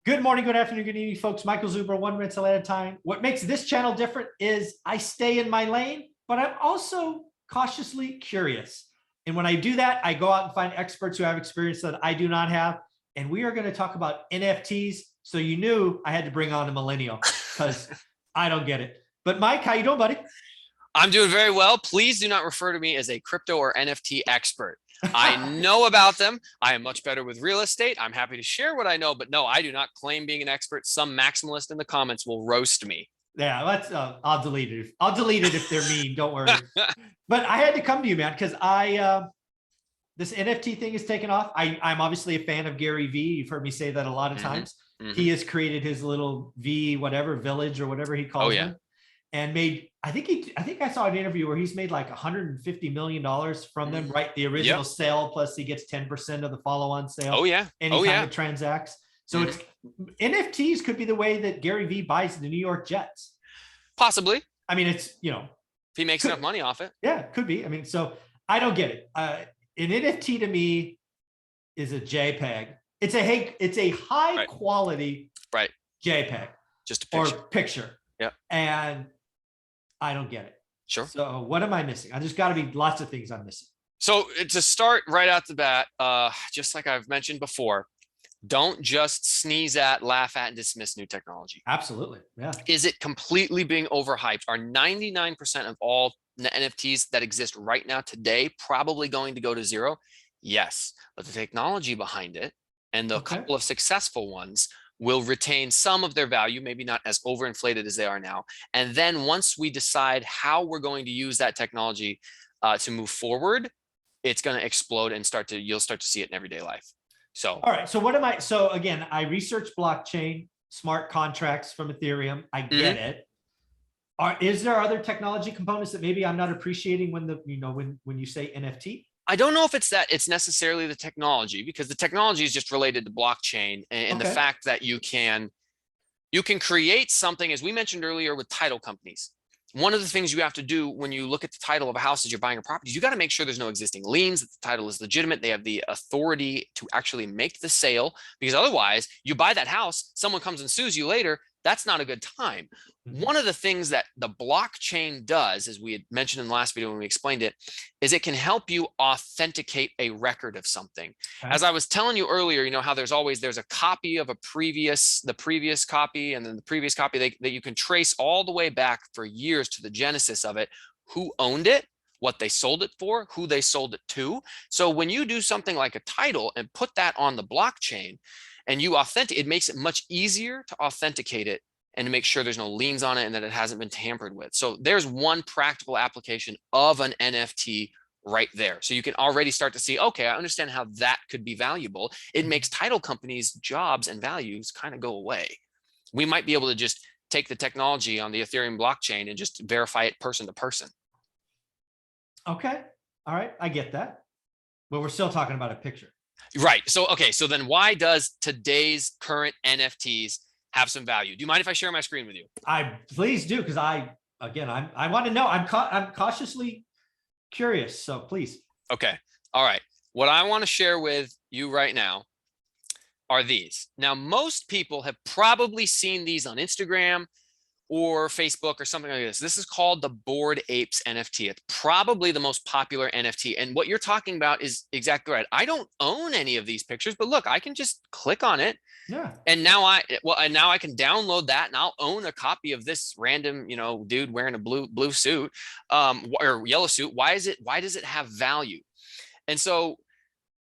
Good morning, good afternoon, good evening, folks. Michael Zuber, one rental at a time. What makes this channel different is I stay in my lane, but I'm also cautiously curious. And when I do that, I go out and find experts who have experience that I do not have. And we are going to talk about NFTs. So you knew I had to bring on a millennial because I don't get it. But Mike, how you doing, buddy? I'm doing very well. Please do not refer to me as a crypto or NFT expert. I know about them. I am much better with real estate. I'm happy to share what I know, but no, I do not claim being an expert. Some maximalist in the comments will roast me. Yeah, let's. I'll delete it. I'll delete it if they're mean. Don't worry. But I had to come to you, man, because this NFT thing is taken off. I'm obviously a fan of Gary V. You've heard me say that a lot of times. He has created his little V whatever village or whatever he calls them, and made. I think I saw an interview where he's made like $150 million from them. Right, the original sale plus he gets 10% of the follow-on sale. Oh yeah, anytime it transacts. So it's NFTs could be the way that Gary V buys the New York Jets. Possibly. I mean, it's if he makes enough money off it. Yeah, could be. I mean, so I don't get it. An NFT to me is a JPEG. It's a high quality JPEG. Just a picture. Or picture. Yeah. And I don't get it. Sure. So what am I missing? I just got to be lots of things I'm missing. So to start right out the bat, just like I've mentioned before, don't just sneeze at, laugh at, and dismiss new technology. Absolutely. Yeah. Is it completely being overhyped? Are 99% of all NFTs that exist right now today probably going to go to zero? Yes. But the technology behind it and the couple of successful ones will retain some of their value, maybe not as overinflated as they are now. And then once we decide how we're going to use that technology to move forward, it's going to explode and you'll start to see it in everyday life. So, all right. So what am I? So again, I researched blockchain, smart contracts from Ethereum. I get it. Is there other technology components that maybe I'm not appreciating when you say NFT? I don't know if it's necessarily the technology, because the technology is just related to blockchain and the fact that you can create something, as we mentioned earlier, with title companies. One of the things you have to do when you look at the title of a house as you're buying a property, you got to make sure there's no existing liens, that the title is legitimate. They have the authority to actually make the sale, because otherwise you buy that house, someone comes and sues you later. That's not a good time. One of the things that the blockchain does, as we had mentioned in the last video when we explained it, is it can help you authenticate a record of something. As I was telling you earlier, how there's a copy of the previous copy, and then the previous copy that you can trace all the way back for years to the genesis of it, who owned it, what they sold it for, who they sold it to. So when you do something like a title and put that on the blockchain, and you it makes it much easier to authenticate it and to make sure there's no liens on it and that it hasn't been tampered with. So there's one practical application of an NFT right there. So you can already start to see, okay, I understand how that could be valuable. It makes title companies' jobs and values kind of go away. We might be able to just take the technology on the Ethereum blockchain and just verify it person to person. Okay. All right. I get that. But we're still talking about a picture. Right. So, okay. So then why does today's current NFTs have some value? Do you mind if I share my screen with you? Please do. Because I want to know. I'm cautiously curious. So please. Okay. All right. What I want to share with you right now are these. Now, most people have probably seen these on Instagram or Facebook or something like this. This is called the Bored Apes NFT. It's probably the most popular NFT. And what you're talking about is exactly right. I don't own any of these pictures, but look, I can just click on it. Yeah. And now I can download that, and I'll own a copy of this random, dude wearing a blue suit, or yellow suit. Why does it have value? And so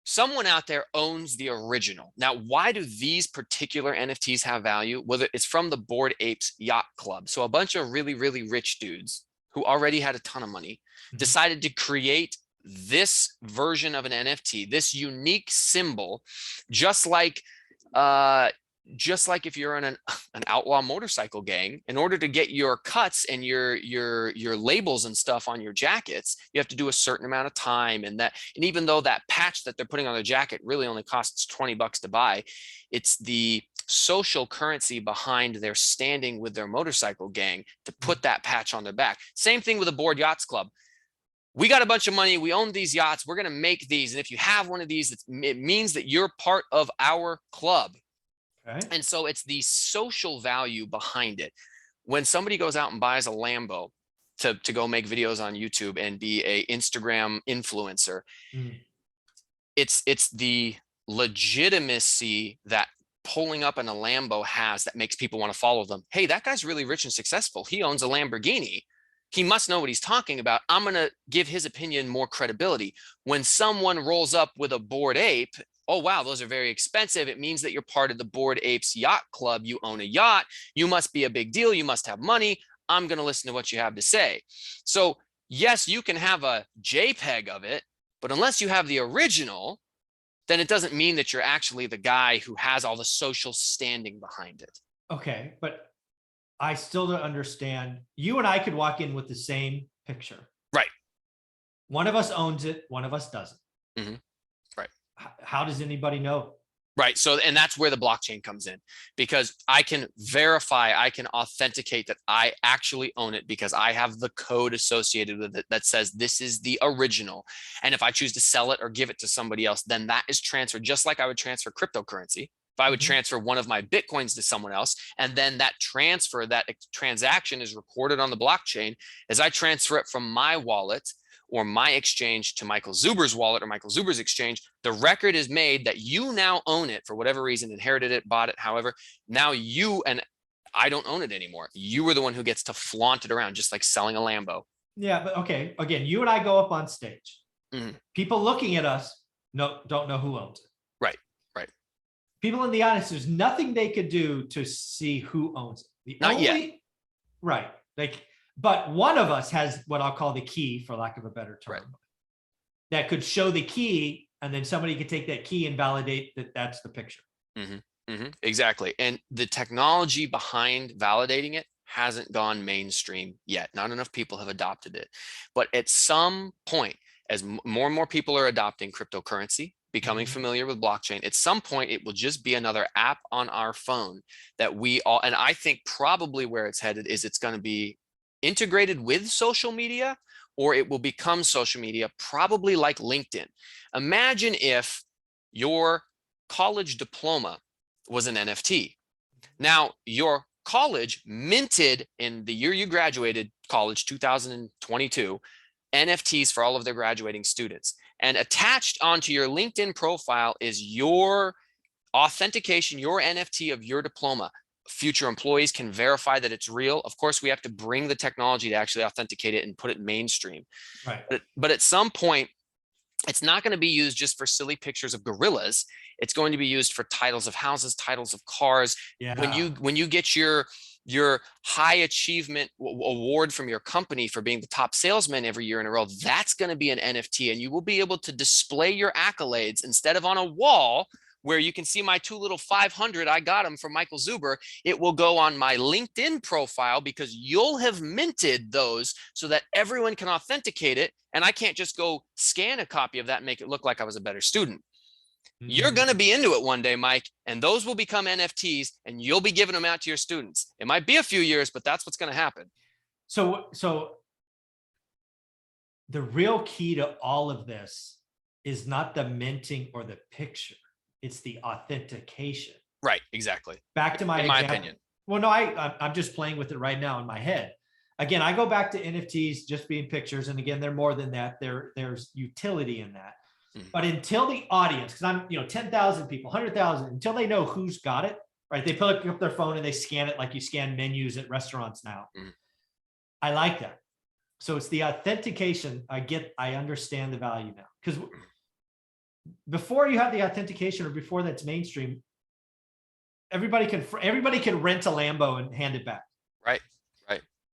someone out there owns the original. Now, why do these particular NFTs have value? Well, it's from the Bored Apes Yacht Club. So a bunch of really, really rich dudes who already had a ton of money decided to create this version of an NFT, this unique symbol, just like if you're in an outlaw motorcycle gang. In order to get your cuts and your labels and stuff on your jackets, you have to do a certain amount of time, and even though that patch that they're putting on their jacket really only costs $20 to buy, it's the social currency behind their standing with their motorcycle gang to put that patch on their back. Same thing with the Bored Yachts Club. We got a bunch of money. We own these yachts. We're going to make these. And if you have one of these, it means that you're part of our club. Okay. And so it's the social value behind it. When somebody goes out and buys a Lambo to go make videos on YouTube and be a Instagram influencer, Mm. it's the legitimacy that pulling up in a Lambo has that makes people want to follow them. Hey, that guy's really rich and successful. He owns a Lamborghini. He must know what he's talking about. I'm going to give his opinion more credibility. When someone rolls up with a Bored Ape, oh, wow, those are very expensive. It means that you're part of the Bored Apes Yacht Club. You own a yacht. You must be a big deal. You must have money. I'm going to listen to what you have to say. So yes, you can have a JPEG of it, but unless you have the original, then it doesn't mean that you're actually the guy who has all the social standing behind it. Okay, but I still don't understand. You and I could walk in with the same picture. Right. One of us owns it, one of us doesn't. Mm-hmm. Right. How does anybody know? Right. So, and that's where the blockchain comes in, because I can verify, I can authenticate that I actually own it because I have the code associated with it that says this is the original. And if I choose to sell it or give it to somebody else, then that is transferred, just like I would transfer cryptocurrency. If I would transfer one of my Bitcoins to someone else, and then that transfer, that transaction is recorded on the blockchain, as I transfer it from my wallet or my exchange to Michael Zuber's wallet or Michael Zuber's exchange, the record is made that you now own it for whatever reason, inherited it, bought it, however, now you, and I don't own it anymore. You were the one who gets to flaunt it around, just like selling a Lambo. Yeah, but okay, again, you and I go up on stage. Mhm. People looking at us don't know who owns it. Right, right. People in the audience, there's nothing they could do to see who owns it. Not yet. Right. Like, but one of us has what I'll call the key, for lack of a better term, Right. that could show the key, and then somebody could take that key and validate that that's the picture. Exactly. And the technology behind validating it hasn't gone mainstream yet. Not enough people have adopted it. But at some point, as more and more people are adopting cryptocurrency, becoming familiar with blockchain, at some point it will just be another app on our phone that we all, and I think probably where it's headed is it's going to be integrated with social media, or it will become social media, probably like LinkedIn. Imagine if your college diploma was an NFT. Now, your college minted in the year you graduated college, 2022, NFTs for all of their graduating students. And attached onto your LinkedIn profile is your authentication, your NFT of your diploma. Future employees can verify that it's real. Of course, we have to bring the technology to actually authenticate it and put it mainstream. Right. But at some point, it's not going to be used just for silly pictures of gorillas. It's going to be used for titles of houses, titles of cars. Yeah. When you get your high achievement award from your company for being the top salesman every year in a row, that's going to be an NFT, and you will be able to display your accolades instead of on a wall where you can see my 2 little 500, I got them from Michael Zuber. It will go on my LinkedIn profile because you'll have minted those so that everyone can authenticate it. And I can't just go scan a copy of that and make it look like I was a better student. You're going to be into it one day, Mike, and those will become NFTs and you'll be giving them out to your students. It might be a few years, but that's what's going to happen. So the real key to all of this is not the minting or the picture. It's the authentication. Right, exactly. Back to my my opinion. Well, no, I'm just playing with it right now in my head. Again, I go back to NFTs just being pictures. And again, they're more than that. There's utility in that. But until the audience, because I'm, 10,000 people, 100,000, until they know who's got it, right? They pick up their phone and they scan it like you scan menus at restaurants now. I like that. So it's the authentication. I understand the value now. Because before you have the authentication, or before that's mainstream, everybody can rent a Lambo and hand it back. Right.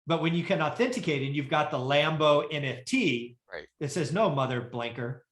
But when you can authenticate and you've got the Lambo NFT, right, that says no mother blanker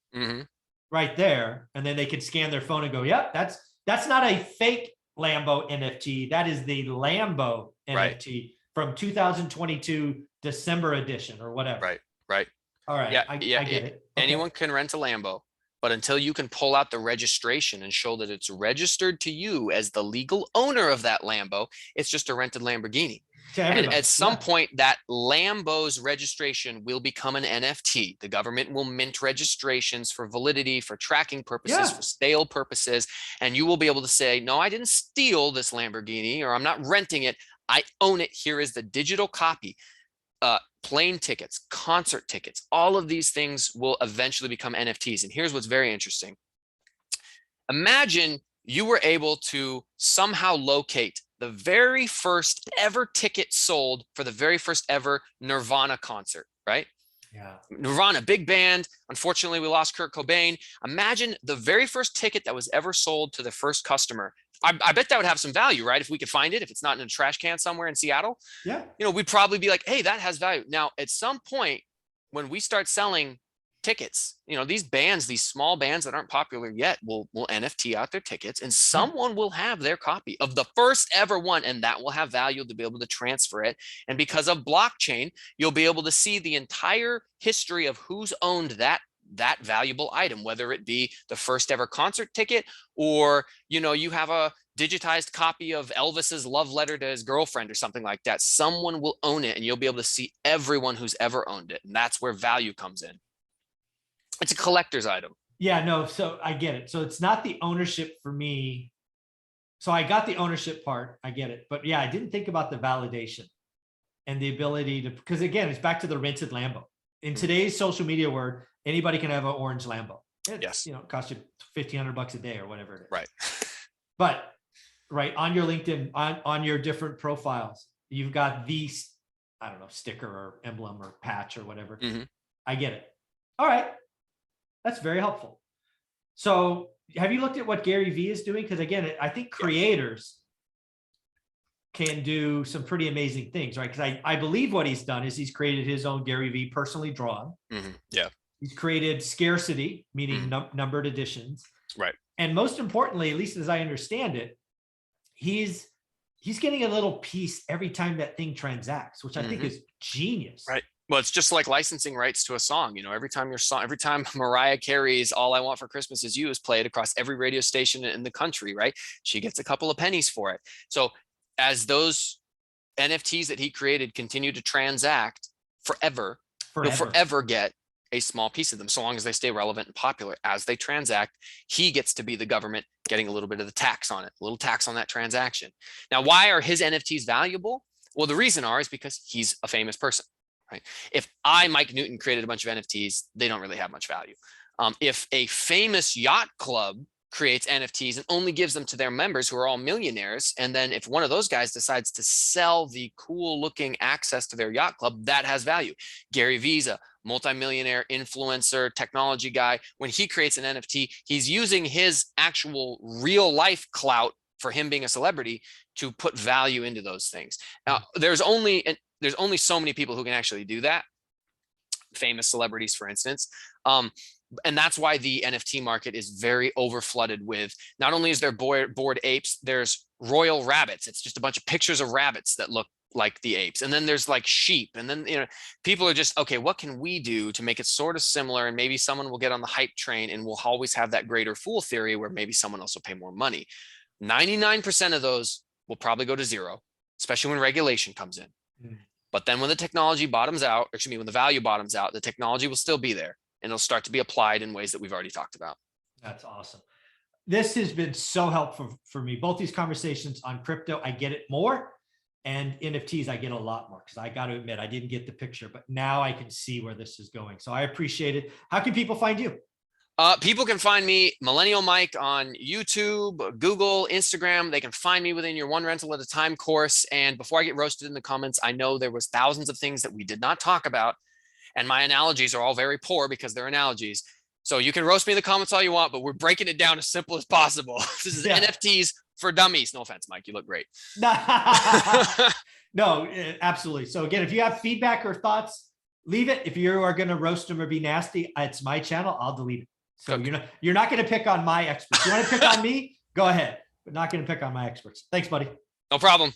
right there, and then they could scan their phone and go, yep, that's not a fake Lambo NFT. That is the Lambo NFT from 2022 December edition or whatever. Right. All right. Yeah, I get it. Okay. Anyone can rent a Lambo. But until you can pull out the registration and show that it's registered to you as the legal owner of that Lambo, it's just a rented Lamborghini. To And everybody. at some point, that Lambo's registration will become an NFT. The government will mint registrations for validity, for tracking purposes, for sale purposes. And you will be able to say, no, I didn't steal this Lamborghini, or I'm not renting it. I own it. Here is the digital copy. Plane tickets, concert tickets, all of these things will eventually become NFTs. And here's what's very interesting. Imagine you were able to somehow locate the very first ever ticket sold for the very first ever Nirvana concert, right? Yeah. Nirvana, big band. Unfortunately, we lost Kurt Cobain. Imagine the very first ticket that was ever sold to the first customer. I bet that would have some value, right? If we could find it, if it's not in a trash can somewhere in Seattle, Yeah. we'd probably be like, hey, that has value. Now, at some point, when we start selling tickets, these bands, these small bands that aren't popular yet will NFT out their tickets, and someone will have their copy of the first ever one, and that will have value to be able to transfer it. And because of blockchain, you'll be able to see the entire history of who's owned that valuable item, whether it be the first ever concert ticket, or you have a digitized copy of Elvis's love letter to his girlfriend or something like that. Someone will own it, and you'll be able to see everyone who's ever owned it. And that's where value comes in. It's a collector's item. Yeah, no, so I get it. So it's not the ownership for me. So I got the ownership part, I get it. But yeah, I didn't think about the validation and the ability to, because again, it's back to the rented Lambo. In today's social media world, anybody can have an orange Lambo. It's, it costs you $1,500 a day or whatever it is. Right. But right on your LinkedIn, on your different profiles, you've got these, I don't know, sticker or emblem or patch or whatever. I get it. All right. That's very helpful. So have you looked at what Gary Vee is doing? Because again, I think creators can do some pretty amazing things, right? Because I believe what he's done is he's created his own Gary Vee personally drawn. Yeah. He's created scarcity, meaning numbered editions. Right. And most importantly, at least as I understand it, he's getting a little piece every time that thing transacts, which I think is genius. Right. Well, it's just like licensing rights to a song. Every time Mariah Carey's "All I Want for Christmas Is You" is played across every radio station in the country, right? She gets a couple of pennies for it. So as those NFTs that he created continue to transact forever. You'll forever get a small piece of them, so long as they stay relevant and popular. As they transact, he gets to be the government getting a little bit of the tax on it, a little tax on that transaction. Now, why are his NFTs valuable? Well, the reason is because he's a famous person. Right? If Mike Newton, created a bunch of NFTs, they don't really have much value. If a famous yacht club creates NFTs and only gives them to their members who are all millionaires, and then if one of those guys decides to sell the cool looking access to their yacht club, that has value. Gary Vee's a multimillionaire influencer technology guy. When he creates an NFT, he's using his actual real life clout for him being a celebrity to put value into those things. Now, there's only so many people who can actually do that. Famous celebrities, for instance. And that's why the NFT market is very overflooded with, not only is there bored apes, there's royal rabbits. It's just a bunch of pictures of rabbits that look like the apes. And then there's like sheep. And then, people are just, okay, what can we do to make it sort of similar? And maybe someone will get on the hype train, and we'll always have that greater fool theory where maybe someone else will pay more money. 99% of those will probably go to zero, especially when regulation comes in. But then when the technology bottoms out, when the value bottoms out, the technology will still be there, and it'll start to be applied in ways that we've already talked about. That's awesome. This has been so helpful for me. Both these conversations on crypto, I get it more, and NFTs, I get a lot more, because I got to admit, I didn't get the picture, but now I can see where this is going. So I appreciate it. How can people find you? People can find me, Millennial Mike, on YouTube, Google, Instagram. They can find me within your One Rental at a Time course. And before I get roasted in the comments, I know there was thousands of things that we did not talk about, and my analogies are all very poor because they're analogies. So you can roast me in the comments all you want, but we're breaking it down as simple as possible. This is NFTs for dummies. No offense, Mike. You look great. No, absolutely. So again, if you have feedback or thoughts, leave it. If you are going to roast them or be nasty, it's my channel. I'll delete it. So you're not going to pick on my experts. You want to pick on me? Go ahead, but not going to pick on my experts. Thanks, buddy. No problem.